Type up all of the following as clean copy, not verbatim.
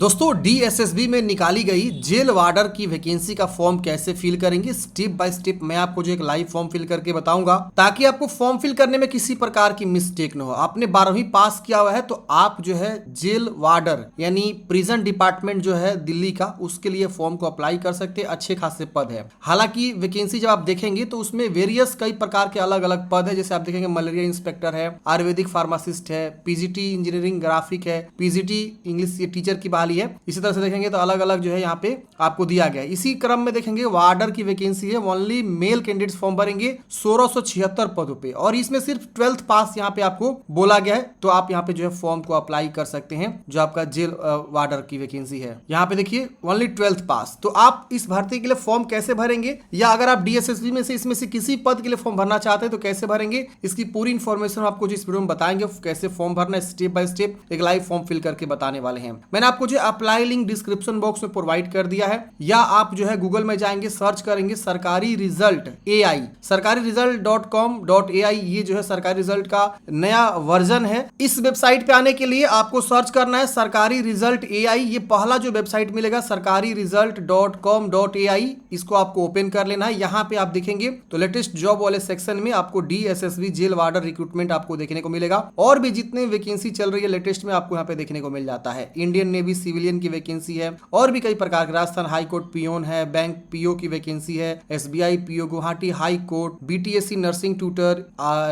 दोस्तों डीएसएसबी में निकाली गई जेल वार्डर की वैकेंसी का फॉर्म कैसे फिल करेंगे, स्टेप बाय स्टेप मैं आपको जो एक लाइव फॉर्म फिल करके बताऊंगा ताकि आपको फॉर्म फिल करने में किसी प्रकार की मिस्टेक न हो। आपने 12वीं पास किया हुआ है तो आप जो है जेल वार्डर यानी प्रिजन डिपार्टमेंट जो है दिल्ली का, उसके लिए फॉर्म को अप्लाई कर सकते हैं। अच्छे खासे पद है। हालांकि वैकेंसी जब आप देखेंगे तो उसमें वेरियस कई प्रकार के अलग अलग पद है। जैसे आप देखेंगे मलेरिया इंस्पेक्टर है, आयुर्वेदिक फार्मासिस्ट है, पीजीटी इंजीनियरिंग ग्राफिक है, पीजीटी इंग्लिश टीचर की बहाली है। इसी तरह से देखेंगे तो अलग अलग जो है यहाँ पे आपको दिया गया है। इसी क्रम में देखेंगे वार्डर की वैकेंसी है, ओनली मेल कैंडिडेट्स फॉर्म भरेंगे 1676 पदों पे, और इसमें सिर्फ 12th पास यहाँ पे आपको बोला गया है। तो आप यहाँ पे जो है फॉर्म को अप्लाई कर सकते हैं जो आपका जेल वार्डर की वैकेंसी है। यहाँ पे देखिए ओनली 12th पास। तो आप इस भर्ती के लिए फॉर्म कैसे भरेंगे, या अगर आप डीएसएसबी में से इसमें से किसी पद के लिए फॉर्म भरना चाहते हैं तो कैसे भरेंगे, इसकी पूरी इंफॉर्मेशन आपको जो इस वीडियो में बताएंगे। कैसे फॉर्म भरना है स्टेप बाय स्टेप एक लाइव फॉर्म फिल करके बताने वाले हैं। मैंने आपको जो अप्लाई लिंक डिस्क्रिप्शन बॉक्स में प्रोवाइड कर दिया है, या आप जो है गूगल में जाएंगे सर्च करेंगे सरकारी रिजल्ट एआई, सरकारी रिजल्ट.com.ai, ये जो है सरकारी रिजल्ट का नया वर्जन है। इस वेबसाइट पे आने के लिए आपको सर्च करना है सरकारी रिजल्ट एआई। ये पहला जो वेबसाइट मिलेगा सरकारी रिजल्ट.com.ai, इसको आपको ओपन कर लेना है। यहाँ पे आप देखेंगे तो लेटेस्ट जॉब वाले सेक्शन में आपको डीएसएसबी जेल वार्डर रिक्रूटमेंट आपको देखने को मिलेगा, और भी जितने वैकेंसी चल रही है लेटेस्ट में आपको यहाँ पे देखने को मिल जाता है। इंडियन नेवी सिविलियन की वैकेंसी है, और भी कई प्रकार के, राजस्थान हाई कोर्ट पियोन है, बैंक पीओ की वैकेंसी है, SBI PO, Guwahati high court, BTSC nursing tutor,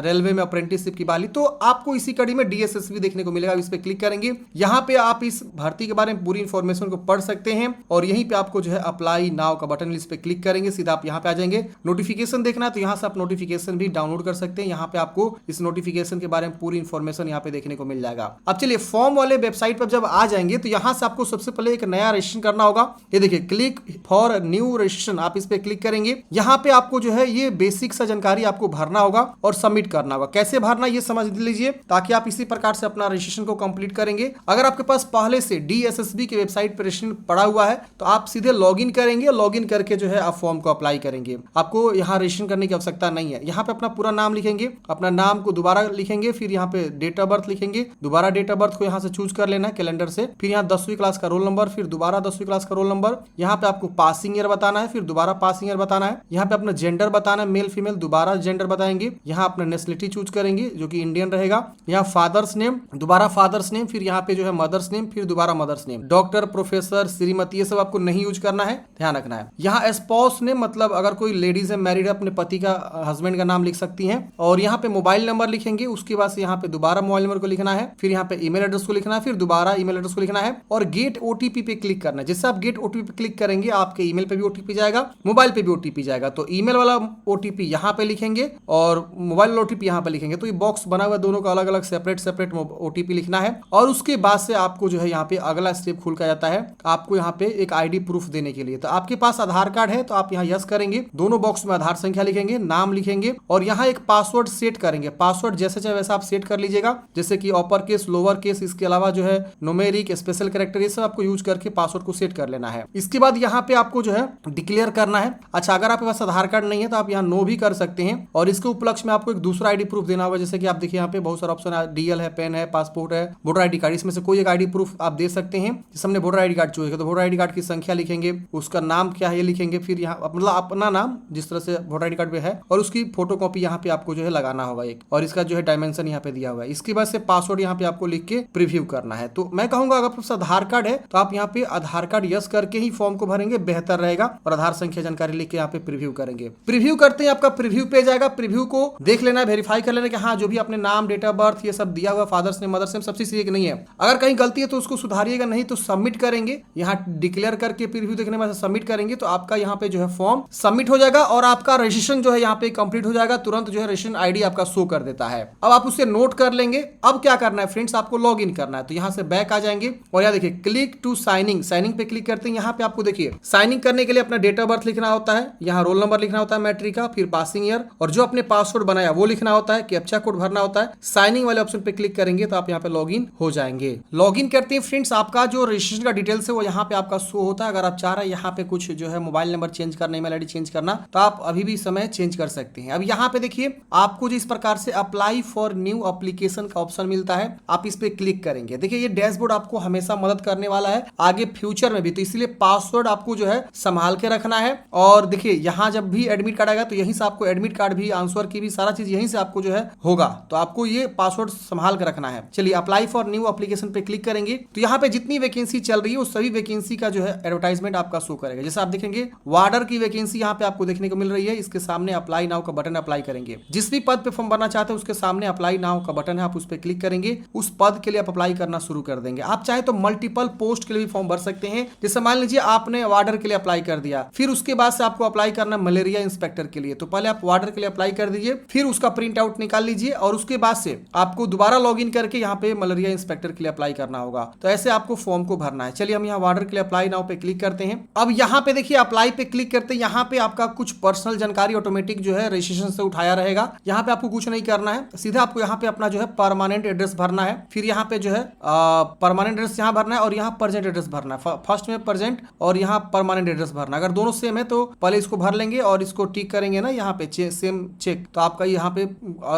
railway में अप्रेंटिसशिप की बहाली। तो आपको इसी कड़ी में डीएसएसबी देखने को मिलेगा। इस पे क्लिक करेंगे, यहाँ पे आप इस भर्ती के बारे में पूरी इंफॉर्मेशन को पढ़ सकते हैं, और यहीं पे आपको जो है अप्लाई नाउ का बटन, इस पे क्लिक करेंगे सीधा आप यहाँ पे आ जाएंगे। नोटिफिकेशन देखना है तो यहाँ से आप नोटिफिकेशन भी डाउनलोड कर सकते हैं। यहाँ पे आपको इस नोटिफिकेशन के बारे में पूरी इंफॉर्मेशन यहाँ पे देखने को मिल जाएगा। अब चलिए फॉर्म वाले वेबसाइट पर जब आ जाएंगे तो यहाँ से आपको सबसे पहले एक नया रजिस्ट्रेशन करना होगा। ये देखिए क्लिक फॉर न्यू रजिस्ट्रेशन, आप इस पे क्लिक करेंगे। यहाँ पे आपको जो है ये बेसिक सा जानकारी आपको भरना होगा और सबमिट करना होगा। कैसे भरना ये समझ लीजिए ताकि आप इसी प्रकार से अपना रजिस्ट्रेशन को कंप्लीट करेंगे। अगर आपके पास पहले से डीएसएसबी के वेबसाइट पर रजिस्ट्रेशन पड़ा हुआ है तो आप सीधे लॉगिन करेंगे, लॉगिन करके जो है आप फॉर्म को अप्लाई करेंगे। आपको यहाँ रजिस्ट्रेशन करने की आवश्यकता नहीं है। यहाँ पे अपना पूरा नाम लिखेंगे, अपना नाम को दोबारा लिखेंगे, फिर यहाँ पे डेट ऑफ बर्थ लिखेंगे, दोबारा डेट ऑफ बर्थ को यहाँ से चूज कर लेना है कैलेंडर से, फिर यहाँ 10वीं क्लास का रोल नंबर, फिर दोबारा 10वीं क्लास का रोल नंबर, यहाँ पे आपको पासिंग ईयर बताना है, फिर दोबारा पासिंग ईयर बताना है, यहाँ पे अपना जेंडर बताना है, मेल फीमेल, दोबारा जेंडर बताएंगे, यहाँ अपना नेशनलिटी चूज करेंगे जो कि इंडियन रहेगा, यहाँ फादर्स नेम, दोबारा फादर्स नेम, फिर यहाँ पे जो है मदर्स नेम, फिर दोबारा mother's name, doctor, professor, Shrimati, ये सब आपको नहीं यूज करना है, ध्यान रखना है। यहाँ स्पाउस नेम, मतलब अगर कोई लेडीज है मैरिड है अपने पति का, हस्बैंड का नाम लिख सकती हैं, और यहाँ पे मोबाइल नंबर लिखेंगे। उसके बाद से यहाँ पे दोबारा मोबाइल नंबर को लिखना है, फिर यहाँ पे ईमेल एड्रेस को लिखना है, फिर दोबारा ईमेल एड्रेस को लिखना है, और गेट ओटीपी पे क्लिक करना है। जैसे आप गेट ओटीपी पे क्लिक करेंगे आपके ईमेल पे भी ओटीपी जाएगा, मोबाइल पे भी ओटीपी जाएगा। तो ईमेल वाला ओटीपी यहाँ पे लिखेंगे और मोबाइल वाला ओटीपी यहाँ पे लिखेंगे। तो ये बॉक्स बना हुआ दोनों का अलग अलग सेपरेट ओटीपी लिखना है, और उसके बाद से आपको जो है यहाँ पे अगला स्टेप खुल कर जाता है आपको यहाँ पे एक आईडी प्रूफ देने के लिए। तो आपके पास आधार कार्ड है तो आप यहाँ यस करेंगे, दोनों बॉक्स में आधार संख्या लिखेंगे, नाम लिखेंगे, और यहाँ एक पासवर्ड सेट करेंगे। पासवर्ड जैसे चाहे वैसा आप सेट कर लीजिएगा, जैसे कि अपर केस, लोअर केस, इसके अलावा जो है न्यूमेरिक, स्पेशल कैरेक्टर, ये सब आपको यूज करके पासवर्ड को सेट कर लेना है। इसके बाद यहाँ पे आपको जो है डिक्लेयर करना है। अच्छा, अगर आपके पास आधार कार्ड नहीं है तो आप यहाँ नो भी कर सकते हैं, और इसके उपलक्ष्य में आपको एक दूसरा आईडी प्रूफ देना होगा। जैसे कि आप देखिए यहाँ पे बहुत सारा ऑप्शन है, डीएल है, पेन है, पासपोर्ट है, वोटर आईडी कार्ड, इसमें से कोई एक आईडी प्रूफ आप दे सकते हैं। जैसे हमने वोटर आईडी कार्ड चूज किया तो वोटर आईडी कार्ड की संख्या लिखेंगे, उसका नाम क्या है ये लिखेंगे, फिर यहाँ मतलब अपना नाम जिस तरह से वोटर आईडी कार्ड पे है, और उसकी फोटो कॉपी यहाँ पे आपको जो है लगाना होगा एक, और इसका जो है डायमेंशन यहाँ पे दिया हुआ है। इसके बाद से पासवर्ड यहाँ पे आपको लिख के प्रीव्यू करना है। तो मैं कहूंगा अगर आपके पास आधार कार्ड है तो आप यहाँ पे आधार कार्ड यस करके ही फॉर्म को भरेंगे, बेहतर रहेगा, और आधार संख्या जानकारी लिख के यहाँ पे प्रीव्यू करेंगे। प्रीव्यू करते हैं आपका प्रीव्यू पेज आएगा। प्रीव्यू को देख लेना है, वेरीफाई कर लेना कि हाँ जो भी आपने नाम, डेट ऑफ बर्थ, ये सब दिया हुआ, फादर्स नेम, मदर्स नेम, सब चीज नहीं है। अगर कहीं गलती है तो उसको सुधारिएगा, नहीं तो सबमिट करेंगे। यहाँ डिक्लेयर करके प्रीव्यू देखने में सबमिट करेंगे तो आपका यहाँ पे जो है फॉर्म सबमिट हो जाएगा, और आपका रजिस्ट्रेशन जो है यहाँ पे कंप्लीट हो जाएगा। तुरंत जो है रजिस्ट्रेशन आईडी आपका शो कर देता है। अब आप उसे नोट कर लेंगे। अब क्या करना है फ्रेंड्स, आपको लॉग इन करना है। तो यहाँ से बैक आ जाएंगे, और यहाँ देखिए क्लिक टू साइनिंग, साइनिंग पे क्लिक करते हैं। यहाँ पे आपको देखिए साइनिंग करने के लिए अपना डेट ऑफ बर्थ लिखना होता है, यहाँ रोल नंबर लिखना होता है मैट्रिक का, फिर पासिंग ईयर, और जो आपने पासवर्ड बनाया वो लिखना होता है, कैप्चा कोड भरना होता है। साइनिंग वाले ऑप्शन पे क्लिक करेंगे तो आप यहाँ पे लॉग इन हो जाएंगे। लॉग इन करते हैं फ्रेंड्स, आपका जो रजिस्ट्रेशन का डिटेल्स है वो यहाँ पे आपका शो होता है। अगर आप चाह रहे हैं यहाँ पे कुछ जो है मोबाइल नंबर चेंज करना, ईमेल आईडी चेंज करना, तो आप अभी भी समय चेंज कर सकते हैं। अब यहाँ पे देखिए आपको जो इस प्रकार से अप्लाई फॉर न्यू एप्लीकेशन का ऑप्शन मिलता है, आप इस पे क्लिक करेंगे। देखिए ये डैशबोर्ड आपको हमेशा मदद मदद करने वाला है आगे फ्यूचर में भी। तो इसलिए पासवर्ड आपको जो है संभाल के रखना है। और देखिए यहाँ जब भी एडमिट कार्ड आएगा तो यहीं से आपको एडमिट कार्ड भी, आंसर की भी, सारा चीज यहीं से आपको जो है होगा। तो आपको ये पासवर्ड संभाल के रखना है। चलिए अप्लाई फॉर न्यू एप्लीकेशन पे क्लिक करेंगे तो यहाँ पे जितनी वैकेंसी चल रही है उस सभी वैकेंसी का जो है एडवर्टाइजमेंट आपका शो करेगा। जैसे आप देखेंगे वार्डर की वैकेंसी यहाँ पे आपको देखने को मिल रही है, इसके सामने अप्लाई नाउ का बटन अप्लाई करेंगे। जिस भी पद पे फॉर्म भरना चाहते हैं उसके सामने अप्लाई नाउ का बटन है, आप उस पर क्लिक करेंगे, उस पद के लिए आप अप्लाई करना शुरू कर देंगे। आप चाहे तो मल्टीपल पोस्ट के लिए भी फॉर्म भर सकते हैं। जैसे मान लीजिए आपने वार्डर के लिए अप्लाई कर दिया, फिर उसके बाद से आपको अप्लाई करना मलेरिया इंस्पेक्टर के लिए, तो पहले आप वार्डर के लिए अप्लाई कर दीजिए, फिर उसका प्रिंट आउट निकाल लीजिए और उसके बाद से आपको दोबारा लॉग इन करके यहाँ पे मलेरिया इंस्पेक्टर के लिए अप्लाई करना होगा। तो ऐसे आपको फॉर्म को भरना है। चलिए हम यहाँ वार्डर के लिए अप्लाई नाउ पे क्लिक करते हैं। अब यहाँ पे देखिए अप्लाई पे क्लिक करते हैं, यहाँ पे आपका कुछ पर्सनल जानकारी ऑटोमेटिक जो है रजिस्ट्रेशन से उठाया रहेगा। यहाँ पे आपको कुछ नहीं करना है, सीधा आपको यहाँ पे अपना जो है परमानेंट एड्रेस भरना है। फिर यहाँ पे जो है परमानेंट एड्रेस यहाँ भरना है और यहाँ प्रेजेंट एड्रेस भरना है। फर्स्ट में प्रेजेंट और यहाँ परमानेंट एड्रेस भरना है। अगर दोनों सेम है तो पहले इसको भर लेंगे और इसको टिक करेंगे ना यहाँ पे सेम चेक, तो आपका यहाँ पे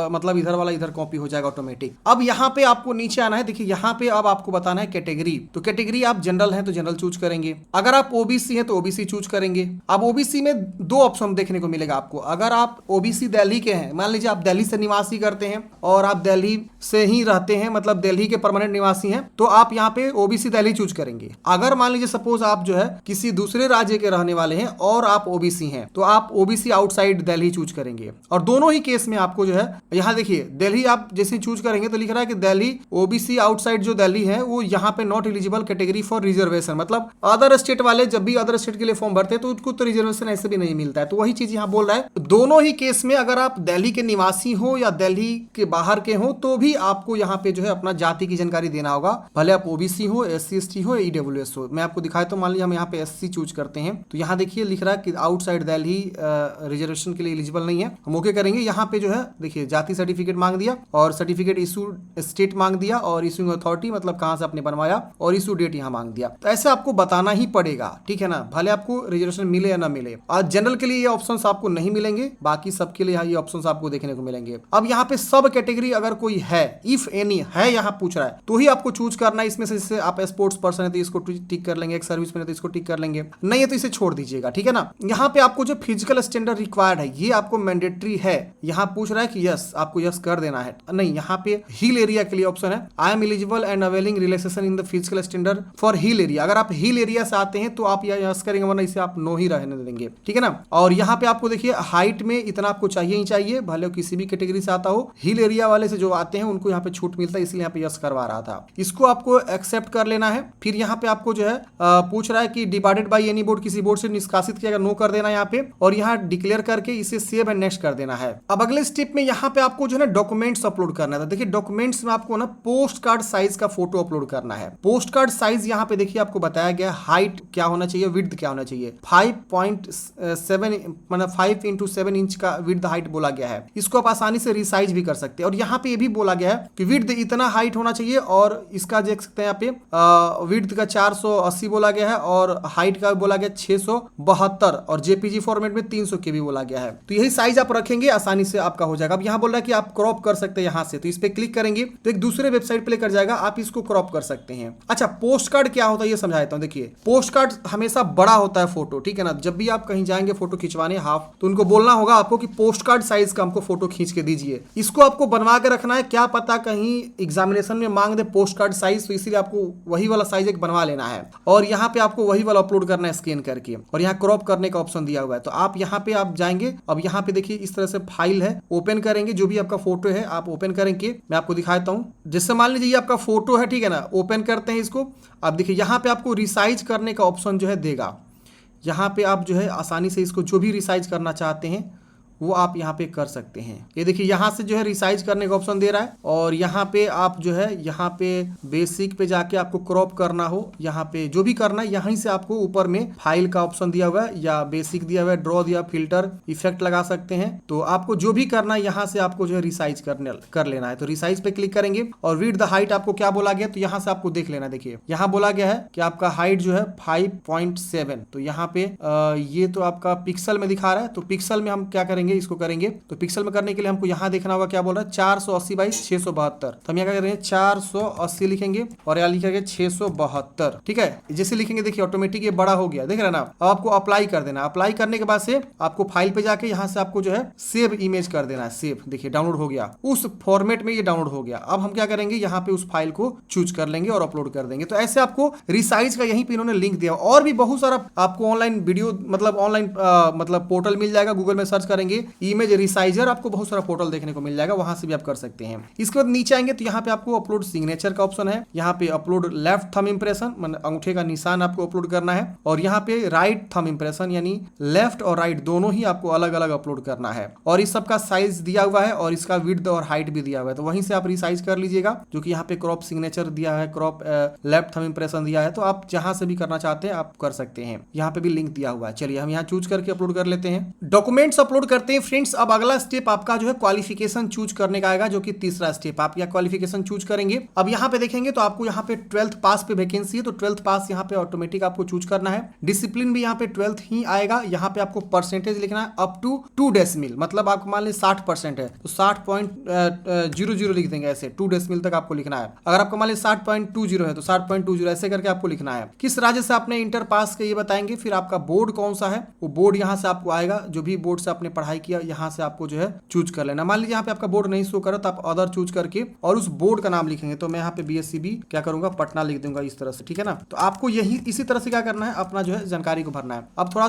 मतलब इधर वाला इधर कॉपी हो जाएगा ऑटोमेटिक। अब यहाँ पे आपको नीचे आना है। देखिए यहाँ पे अब आपको बताना है कैटेगरी, तो कैटेगरी आप जनरल है तो जनरल चूज करेंगे। अगर आप ओबीसी है तो ओबीसी चूज करेंगे। अब ओबीसी में दो ऑप्शन देखने को मिलेगा आपको। अगर आप ओबीसी दिल्ली के हैं, मान लीजिए आप दिल्ली से निवासी करते हैं और आप दिल्ली से ही रहते हैं, मतलब दिल्ली के परमानेंट निवासी हैं, तो आप यहाँ पे ओबीसी दिल्ली चूज करेंगे। अगर मान लीजिए सपोज आप जो है किसी दूसरे राज्य के रहने वाले हैं और आप ओबीसी हैं, तो आप ओबीसी आउटसाइड दिल्ली चूज करेंगे। और दोनों ही केस में आपको जो है यहाँ देखिए दिल्ली आप जैसे चूज करेंगे तो लिख रहा है कि दिल्ली ओबीसी आउटसाइड जो दिल्ली है वो यहाँ पे not eligible category for reservation, मतलब अदर स्टेट वाले जब भी अदर स्टेट के लिए फॉर्म भरते हैं तो उनको तो रिजर्वेशन ऐसे भी नहीं मिलता है। तो वही चीज यहाँ बोल रहा है दोनों ही केस में अगर आप दिल्ली के निवासी हो या दिल्ली के बाहर के हो तो भी आपको यहाँ पे जो है अपना जाति की जानकारी देना होगा, भले आप ओबीसी हो, SC ST हो, EWS हो। मैं आपको दिखाया तो मान लीजिए हम यहाँ पे SC चूज करते हैं तो यहाँ देखिए लिख रहा है कि आउटसाइड दिल्ली रिजर्वेशन के लिए एलिजिबल नहीं है। हम ओके करेंगे। यहाँ पे जो है देखिए जाति सर्टिफिकेट मांग दिया और सर्टिफिकेट इशू स्टेट मांग दिया और इशूइंग अथॉरिटी मतलब कहां से आपने बनवाया और इशू डेट यहाँ मांग दिया। तो ऐसे आपको बताना ही पड़ेगा, ठीक है ना, भले आपको रिजर्वेशन मिले या ना मिले। आज जनरल के लिए ये ऑप्शंस आपको नहीं मिलेंगे, बाकी सबके लिए ये ऑप्शंस आपको देखने को मिलेंगे। अब यहाँ पे सब कैटेगरी अगर कोई है, इफ एनी है यहाँ पूछ रहा है, तो ही आपको चूज करना है इसमें से। जैसे आप स्पोर्ट्स पर्सन है तो इसको टिक कर लेंगे, एक सर्विस में है तो इसको टिक कर लेंगे, नहीं है तो इसे छोड़ दीजिएगा, ठीक है ना। यहाँ पे आपको जो फिजिकल स्टैंडर्ड रिक्वायर्ड है ये आपको मैंडेटरी है। यहाँ पूछ रहा है कि यस, आपको यस कर देना है। नहीं, यहाँ पे हिल एरिया के लिए ऑप्शन है I am eligible and availing relaxation in the physical standard for hill area. अगर आप हिल एरिया से आते हैं तो आप यस करेंगे, वरना इसे आप नो ही रहने देंगे, ठीक है ना। और यहाँ पे आपको देखिए हाइट में इतना आपको चाहिए ही चाहिए, भले किसी भी कैटेगरी से आता हो। हिल एरिया वाले से जो आते हैं उनको यहाँ पे छूट मिलता है, इसलिए यहाँ पे यस करवा रहा था। इसको आपको एक्सेप्ट कर लेना है। फिर यहाँ पे आपको जो है पूछ रहा है कि डिवाइडेड बाई एनी बोर्ड, किसी बोर्ड से निष्कासित किया, नो कर देना यहाँ पे और यहाँ डिक्लेयर करके इसे सेव एंड नेक्स्ट कर देना है। अब अगले स्टेप में यहाँ पे आपको जो है ना डॉक्यूमेंट्स अपलोड करना है। देखिए डॉक्यूमेंट्स में आपको ना पोस्ट कार्ड साइज का फोटो अपलोड करना है। पोस्ट कार्ड साइज यहाँ पे देखिए आपको बताया गया, हाइट क्या होना चाहिए, विड्थ क्या होना चाहिए। 5.7 मतलब 5x7 इंच का विड्थ हाइट बोला गया है। इसको आप आसानी से रिसाइज भी कर सकते हैं। और यहाँ पे ये भी बोला गया है कि विड्थ इतना हाइट होना चाहिए और इसका देख सकते हैं यहाँ पे विड्थ का 480 बोला गया है और हाइट का बोला गया 672 और जेपीजी फॉर्मेट में 300 KB बोला गया है। तो यही साइज आप रखेंगे, आसानी से आपका हो जाएगा। अब यहाँ बोल रहा है कि आप क्रॉप कर सकते हैं यहाँ से, तो इस पे क्लिक करेंगे तो एक दूसरे वेबसाइट पे लेकर जाएगा, आप इसको क्रॉप कर सकते हैं। अच्छा, पोस्ट कार्ड क्या होता है ये समझा देता हूँ। देखिए पोस्ट कार्ड हमेशा बड़ा होता है फोटो, ठीक है ना। जब भी आप कहीं जाएंगे फोटो खिंचवाने हाफ, तो उनको बोलना होगा आपको कि पोस्ट कार्ड साइज का हमको फोटो खींच के दीजिए। इसको आपको बनवा के रखना है, क्या पता कहीं एग्जामिनेशन में मांग दे पोस्ट कार्ड साइज, तो इसीलिए आपको वही वाला साइज एक बनवा लेना है और यहाँ पे आपको वही वाला अपलोड करना है स्कैन करके। और यहाँ क्रॉप करने का ऑप्शन दिया हुआ है, तो आप यहाँ पे आप जाएंगे। अब यहाँ पे देखिए इस तरह से फाइल है, ओपन करेंगे, जो भी आपका फोटो है आप ओपन करेंगे। मैं आपको दिखाता हूँ। जैसे मान लीजिए ये आपका फोटो है, ठीक है ना, ओपन करते हैं इसको। अब देखिए यहाँ पे आपको रिसाइज करने का ऑप्शन जो है देगा। यहाँ पे आप जो है आसानी से इसको जो भी रिसाइज करना चाहते हैं वो आप यहाँ पे कर सकते हैं। ये देखिए यहाँ से जो है रिसाइज करने का ऑप्शन दे रहा है और यहाँ पे आप जो है यहाँ पे बेसिक पे जाके आपको क्रॉप करना हो, यहाँ पे जो भी करना है यहीं से आपको ऊपर में फाइल का ऑप्शन दिया हुआ है या बेसिक दिया हुआ है, ड्रॉ दिया, फिल्टर, इफेक्ट लगा सकते हैं। तो आपको जो भी करना है यहाँ से आपको जो है रिसाइज कर लेना है। तो रिसाइज पे क्लिक करेंगे और विड्थ द हाइट आपको क्या बोला गया, तो यहाँ से आपको देख लेना। देखिए यहाँ बोला गया है कि आपका हाइट जो है 5.7, तो यहाँ पे ये तो आपका पिक्सल में दिखा रहा है। तो पिक्सल में हम क्या करेंगे, करेंगे, इसको करेंगे तो पिक्सल में करने के लिए हमको यहाँ देखना होगा क्या बोल रहा है 480 बाई 672। तो हम यहाँ क्या करेंगे 480 लिखेंगे और यहाँ लिखेंगे 672। ठीक है, जैसे लिखेंगे देखिए ऑटोमेटिक ये बड़ा हो गया, देख रहे हैं ना। अब आपको अप्लाई कर देना, अप्लाई करने के बाद से आपको फाइल पे जाके यहाँ से आपको जो है सेव इमेज कर देना है। सेव देखिए डाउनलोड हो गया, उस फॉर्मेट में ये डाउनलोड हो गया। अब हम क्या करेंगे यहाँ पे उस फाइल को चूज कर लेंगे और अपलोड कर देंगे। तो ऐसे आपको रिसाइज का यहीं पे इन्होंने लिंक दिया, और भी बहुत सारा आपको ऑनलाइन वीडियो मतलब ऑनलाइन मतलब पोर्टल मिल जाएगा। गूगल में सर्च करेंगे इमेज रिसाइजर, आपको बहुत सारा पोर्टल देखने को मिल जाएगा, वहां से भी आप कर सकते हैं। इसके बाद नीचे आएंगे तो यहाँ पे आपको अपलोड सिग्नेचर का ऑप्शन है, यहाँ पे अपलोड लेफ्ट थंब इंप्रेशन मतलब अंगूठे का निशान आपको अपलोड करना है, और यहाँ पे राइट थंब इंप्रेशन यानी लेफ्ट और राइट दोनों ही आपको अलग अलग अपलोड करना है। और इस सब का साइज दिया हुआ है और इसका विड्थ और हाइट भी दिया हुआ है, तो वहीं से आप रिसाइज कर लीजिएगा। जो कि यहाँ पे क्रॉप सिग्नेचर दिया है, क्रॉप लेफ्ट थंब इंप्रेशन दिया है, तो आप जहां से भी करना चाहते हैं आप कर सकते हैं। यहाँ पे भी लिंक दिया हुआ है। चलिए हम यहाँ चूज करके अपलोड कर लेते हैं, डॉक्यूमेंट्स अपलोड करते हैं फ्रेंड्स। अब अगला स्टेप आपका जो है क्वालिफिकेशन चूज करने का आएगा, जो कि तीसरा स्टेप। आप यहाँ क्वालिफिकेशन चूज करेंगे। अब यहाँ पे देखेंगे तो आपको यहाँ पे 12th पास पे वैकेंसी है, तो 12th पास यहाँ पे ऑटोमेटिक आपको चूज करना है। डिसिप्लिन भी यहाँ पे 12th ही आएगा। यहाँ पे आपको परसेंटेज लिखना है अप टू 2 डेसिमल, मतलब आपको मान लीजिए 60% है तो 60.00 लिख देंगे, ऐसे 2 डेसिमल तक आपको लिखना है। अगर आपको मान लीजिए 60.20 है तो 60.20 ऐसे करके आपको लिखना है। किस राज्य से आपने इंटर पास किया ये बताएंगे, फिर आपका बोर्ड कौन सा है, वो बोर्ड यहाँ से आपको आएगा। जो भी बोर्ड से आपने पढ़ाई किया यहाँ से आपको जो है चूज कर लेना। मान लीजिए यहाँ पे आपका बोर्ड नहीं शो करो तो आप अदर चूज करके और उस बोर्ड का नाम लिखेंगे। तो मैं यहाँ पे BSCB क्या करूंगा पटना लिख दूंगा इस तरह से, ठीक है ना। तो आपको यही इसी तरह से क्या करना है, अपना जो है जानकारी को भरना है। अब थोड़ा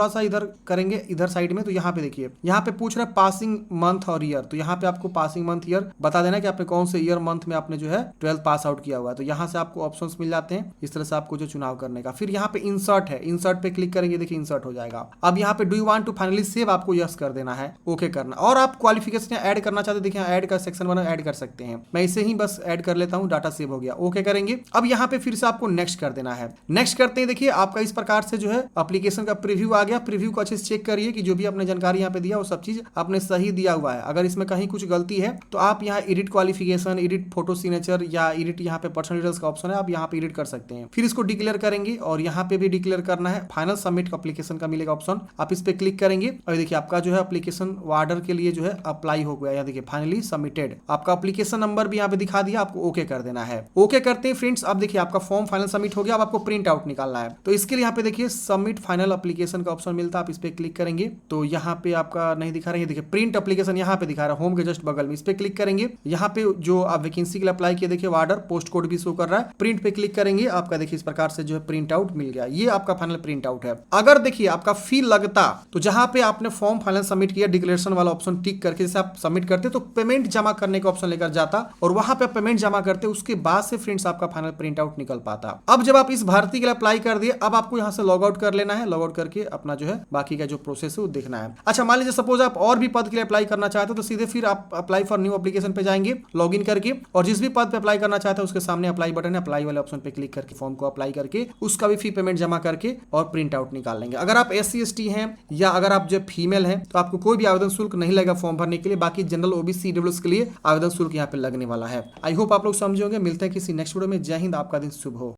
सा इधर करेंगे, इधर साइड में। तो यहाँ पे देखिए यहाँ पे पूछ रहा है पासिंग मंथ और ईयर, तो यहाँ पे आपको पासिंग मंथ ईयर बता देना कि आपने कौन से ईयर मंथ में आपने जो है 12th पास आउट किया हुआ है। तो यहाँ से आपको ऑप्शंस मिल जाते हैं इस तरह से आपको जो चुनाव करने का। फिर यहाँ पे इंसर्ट है, इंसर्ट पे क्लिक करेंगे, देखिए इंसर्ट हो जाएगा। अब यहाँ पे do you want to finally save, आपको यस कर देना है, ओके करना। और आप क्वालिफिकेशन ऐड करना चाहते हैं, देखिए ऐड का सेक्शन बना, ऐड कर सकते हैं। मैं इसे ही बस ऐड कर लेता हूँ, डाटा सेव हो गया, ओके करेंगे। अब यहाँ पे फिर से आपको नेक्स्ट कर देना है। नेक्स्ट करते हैं, देखिए आपका इस प्रकार से जो है एप्लीकेशन का प्रीव्यू आ गया। प्रीव्यू को अच्छे से चेक करिए कि जो भी आपने जानकारी यहाँ पे दिया वो सब चीज आपने सही दिया हुआ है। अगर इसमें कहीं कुछ गलती है तो आप यहाँ edit qualification, edit photo signature या एडिट यहाँ पे पर्सनल डिटेल्स का ऑप्शन है, आप यहाँ पे एडिट कर सकते हैं। फिर इसको डिक्लेयर करेंगे और यहाँ पे भी डिक्लेयर करना है। फाइनल सबमिट एप्लीकेशन का मिलेगा ऑप्शन, आप इस पे क्लिक करेंगे और देखिए आपका जो है एप्लीकेशन वार्डर के लिए जो है अप्लाई हो गया। यहाँ देखिए फाइनली सबमिटेड, आपका एप्लीकेशन नंबर भी यहाँ पे दिखा दिया, आपको ओके कर देना है। ओके करते हैं फ्रेंड्स। अब देखिए आपका फॉर्म फाइनल सबमिट हो गया। अब आपको प्रिंट आउट निकालना है, तो इसके लिए यहाँ पे देखिए सबमिट फाइनल एप्लीकेशन का ऑप्शन मिलता है, आप इस पे क्लिक करेंगे तो यहाँ पे आपका नहीं दिखा रहा है, देखिए प्रिंट एप्लीकेशन यहाँ पे दिखा रहा है होम के जस्ट बगल में। इस पे क्लिक करेंगे, यहाँ पे जो आप वैकेंसी के लिए अप्लाई किया देखिए वार्डर पोस्ट कोड भी शो कर रहा है। प्रिंट पे क्लिक करेंगे, आपका देखिए इस प्रकार से जो है प्रिंट आउट मिल गया। ये आपका फाइनल प्रिंट आउट है। अगर देखिए आपका फी लगता तो जहां पे आपने फॉर्म फाइनल सबमिट किया डिक्लेरेशन वाला ऑप्शन टिक करके जैसे आप सबमिट करते तो पेमेंट जमा करने का ऑप्शन लेकर जाता और वहां पे पेमेंट जमा करते, उसके बाद से फ्रेंड्स आपका फाइनल प्रिंट आउट निकल पाता। अब जब आप इस भर्ती के लिए अप्लाई कर दिए, अब आपको यहाँ से लॉग आउट कर लेना है। लॉग आउट करके अपना जो है बाकी का जो प्रोसेस है वो देखना है। अच्छा मान लीजिए सपोज आप और भी पद के लिए अप्लाई करना चाहते हो तो सीधे फिर आप अप्लाई फॉर न्यू एप्लीकेशन पे जाएंगे लॉग इन करके, और जिस भी पद पे अप्लाई करना चाहते हैं उसके सामने अप्लाई बटन है, अप्लाई वाले ऑप्शन पे क्लिक करके फॉर्म को अप्लाई करके उसका भी फी पेमेंट जमा करके और प्रिंट आउट निकाल लेंगे। अगर आप SC ST हैं या अगर आप जो फीमेल हैं तो आपको कोई भी आवेदन शुल्क नहीं लगेगा फॉर्म भरने के लिए। बाकी जनरल OBC EWS के लिए आवेदन शुल्क यहाँ पे लगने वाला है। आई होप आप लोग समझे होंगे। मिलते हैं किसी नेक्स्ट वीडियो में। जय हिंद, आपका दिन शुभ हो।